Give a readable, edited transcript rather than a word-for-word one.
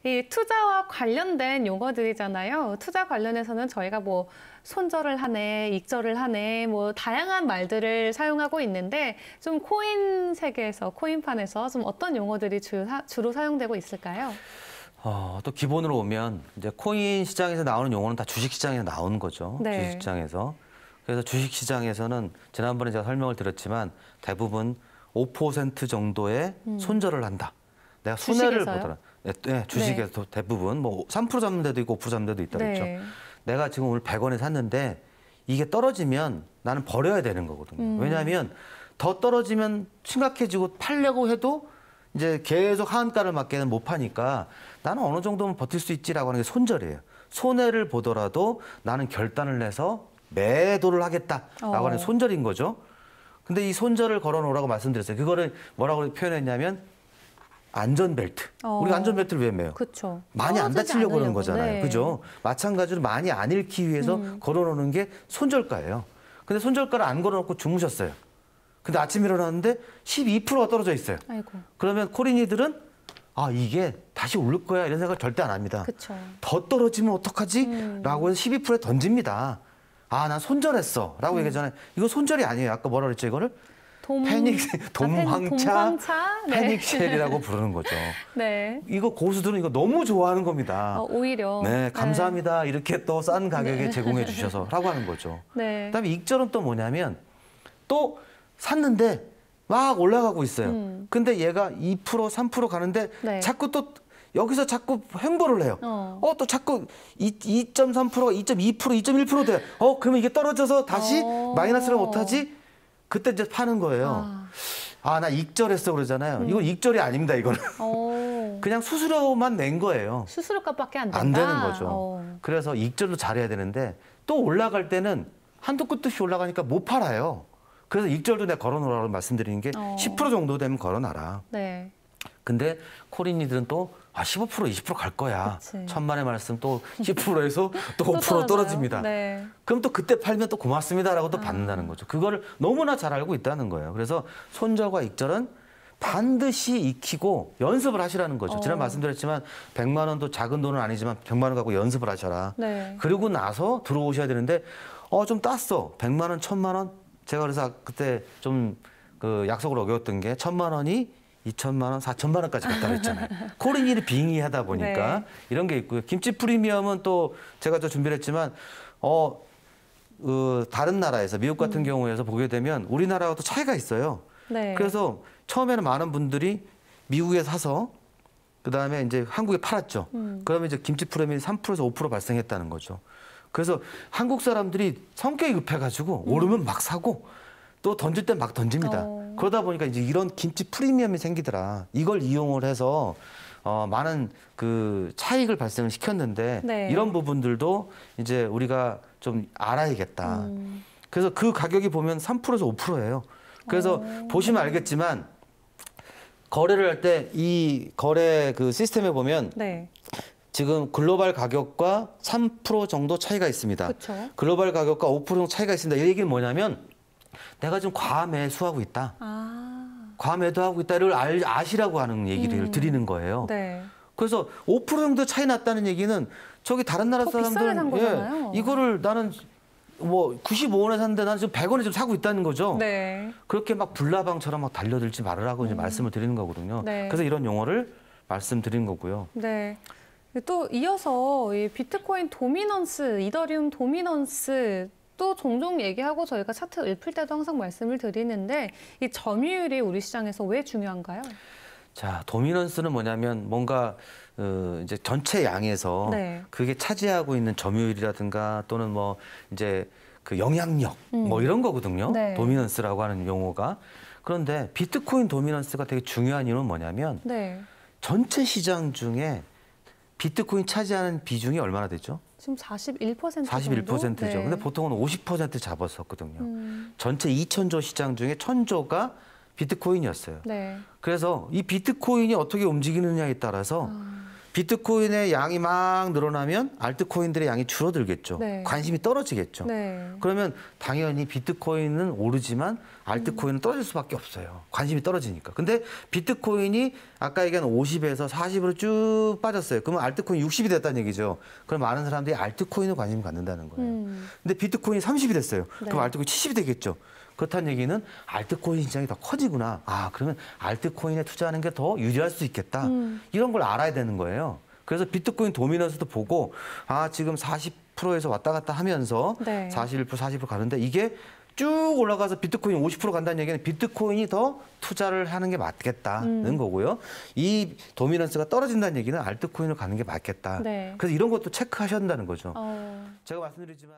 이 투자와 관련된 용어들이잖아요. 투자 관련해서는 저희가 뭐 손절을 하네, 익절을 하네, 뭐 다양한 말들을 사용하고 있는데 좀 코인 세계에서, 코인판에서 좀 어떤 용어들이 주로 사용되고 있을까요? 또 기본으로 오면 이제 코인 시장에서 나오는 용어는 다 주식 시장에서 나오는 거죠. 네. 주식 시장에서. 그래서 주식 시장에서는 지난번에 제가 설명을 드렸지만 대부분 5% 정도의 손절을 한다. 내가 순회를 보더라. 네, 주식에서 네. 대부분 뭐 3% 잡는 데도 있고 5% 잡는 데도 있다 그랬죠. 네. 내가 지금 오늘 100원에 샀는데 이게 떨어지면 나는 버려야 되는 거거든요. 왜냐하면 더 떨어지면 심각해지고 팔려고 해도 이제 계속 하한가를 맞게는 못 파니까 나는 어느 정도는 버틸 수 있지라고 하는 게 손절이에요. 손해를 보더라도 나는 결단을 내서 매도를 하겠다라고 하는 손절인 거죠. 근데 이 손절을 걸어놓으라고 말씀드렸어요. 그거를 뭐라고 표현했냐면 안전벨트. 우리가 안전벨트를 왜 매요? 그쵸. 많이 안 다치려고 그러는 거잖아요. 네. 그죠? 마찬가지로 많이 안 잃기 위해서 걸어놓는 게 손절가예요. 근데 손절가를 안 걸어놓고 주무셨어요. 근데 아침에 일어났는데 12%가 떨어져 있어요. 아이고. 그러면 코린이들은 아 이게 다시 오를 거야 이런 생각을 절대 안 합니다. 그쵸. 더 떨어지면 어떡하지? 라고 해서 12%에 던집니다. 아, 난 손절했어. 라고 얘기하잖아요. 이거 손절이 아니에요. 아까 뭐라 그랬죠, 이거를? dom황차, 네. 패닉셀이라고 부르는 거죠. 네. 이거 고수들은 이거 너무 좋아하는 겁니다. 오히려. 네, 감사합니다. 네. 이렇게 또 싼 가격에 제공해 주셔서 라고 하는 거죠. 네. 그다음에 익절은 또 뭐냐면 또 샀는데 막 올라가고 있어요. 근데 얘가 2%, 3% 가는데 네. 자꾸 또 여기서 자꾸 횡보를 해요. 또 자꾸 2.3%가 2.2%, 2.1% 돼요. 그러면 이게 떨어져서 다시 마이너스를 못하지? 그때 이제 파는 거예요. 나 익절했어 그러잖아요. 이건 익절이 아닙니다, 이거는. 그냥 수수료만 낸 거예요. 수수료값밖에 안 된다? 안 되는 거죠. 그래서 익절도 잘해야 되는데 또 올라갈 때는 한도 끝도 없이 올라가니까 못 팔아요. 그래서 익절도 내가 걸어놓으라고 말씀드리는 게 10% 정도 되면 걸어놔라. 네. 근데 코린이들은 또 15%, 20% 갈 거야. 그치. 천만의 말씀 또 10%에서 또 5% 떨어집니다. 네. 그럼 또 그때 팔면 또 고맙습니다라고 또 받는다는 거죠. 그거를 너무나 잘 알고 있다는 거예요. 그래서 손절과 익절은 반드시 익히고 연습을 하시라는 거죠. 지난 말씀드렸지만 100만 원도 작은 돈은 아니지만 100만 원 갖고 연습을 하셔라. 네. 그리고 나서 들어오셔야 되는데 좀 땄어. 100만 원, 1000만 원. 제가 그래서 그때 좀 그 약속을 어겼던 게 1000만 원이 2천만 원, 4천만 원까지 갔다 그랬잖아요. 코린이를 빙의하다 보니까 네. 이런 게 있고요. 김치 프리미엄은 또 제가 또 준비를 했지만 다른 나라에서 미국 같은 경우에서 보게 되면 우리나라와 또 차이가 있어요. 네. 그래서 처음에는 많은 분들이 미국에 사서 그다음에 이제 한국에 팔았죠. 그러면 이제 김치 프리미엄이 3%에서 5% 발생했다는 거죠. 그래서 한국 사람들이 성격이 급해가지고 오르면 막 사고 또 던질 땐 막 던집니다. 그러다 보니까 이제 이런 김치 프리미엄이 생기더라. 이걸 이용을 해서 많은 그 차익을 발생을 시켰는데 네. 이런 부분들도 이제 우리가 좀 알아야겠다. 그래서 그 가격이 보면 3%에서 5%예요. 그래서 보시면 알겠지만 거래를 할 때 이 거래 그 시스템에 보면 네. 지금 글로벌 가격과 3% 정도 차이가 있습니다. 그쵸? 글로벌 가격과 5% 정도 차이가 있습니다. 이 얘기는 뭐냐면 내가 지금 과매수하고 있다. 과매도하고 있다를 아시라고 하는 얘기를 드리는 거예요. 네. 그래서 5% 정도 차이 났다는 얘기는 저기 다른 나라 사람들은 이거를 나는 뭐 95원에 샀는데 나는 지금 100원에 좀 사고 있다는 거죠. 네. 그렇게 막 불나방처럼 막 달려들지 말으라고 이제 말씀을 드리는 거거든요. 네. 그래서 이런 용어를 말씀드린 거고요. 네. 또 이어서 이 비트코인 도미넌스, 이더리움 도미넌스 또 종종 얘기하고 저희가 차트 읊을 때도 항상 말씀을 드리는데 이 점유율이 우리 시장에서 왜 중요한가요? 자, 도미넌스는 뭐냐면 뭔가 이제 전체 양에서 네. 그게 차지하고 있는 점유율이라든가 또는 뭐 이제 그 영향력 뭐 이런 거거든요. 네. 도미넌스라고 하는 용어가. 그런데 비트코인 도미넌스가 되게 중요한 이유는 뭐냐면 네. 전체 시장 중에 비트코인 차지하는 비중이 얼마나 되죠? 지금 41% 41%죠. 네. 근데 보통은 50% 잡았었거든요. 전체 2,000조 시장 중에 1,000조가 비트코인이었어요. 네. 그래서 이 비트코인이 어떻게 움직이느냐에 따라서 비트코인의 양이 막 늘어나면 알트코인들의 양이 줄어들겠죠. 네. 관심이 떨어지겠죠. 네. 그러면 당연히 비트코인은 오르지만 알트코인은 떨어질 수밖에 없어요. 관심이 떨어지니까. 근데 비트코인이 아까 얘기한 50에서 40으로 쭉 빠졌어요. 그러면 알트코인 60이 됐다는 얘기죠. 그럼 많은 사람들이 알트코인에 관심을 갖는다는 거예요. 근데 비트코인이 30이 됐어요. 네. 그럼 알트코인 70이 되겠죠. 그렇다는 얘기는 알트코인 시장이 더 커지구나. 아, 그러면 알트코인에 투자하는 게 더 유리할 수 있겠다. 이런 걸 알아야 되는 거예요. 그래서 비트코인 도미넌스도 보고, 아, 지금 40%에서 왔다 갔다 하면서 네. 41%, 40% 가는데 이게 쭉 올라가서 비트코인 50% 간다는 얘기는 비트코인이 더 투자를 하는 게 맞겠다는 거고요. 이 도미넌스가 떨어진다는 얘기는 알트코인을 가는 게 맞겠다. 네. 그래서 이런 것도 체크하셔야 한다는 거죠. 어... 제가 말씀드리지만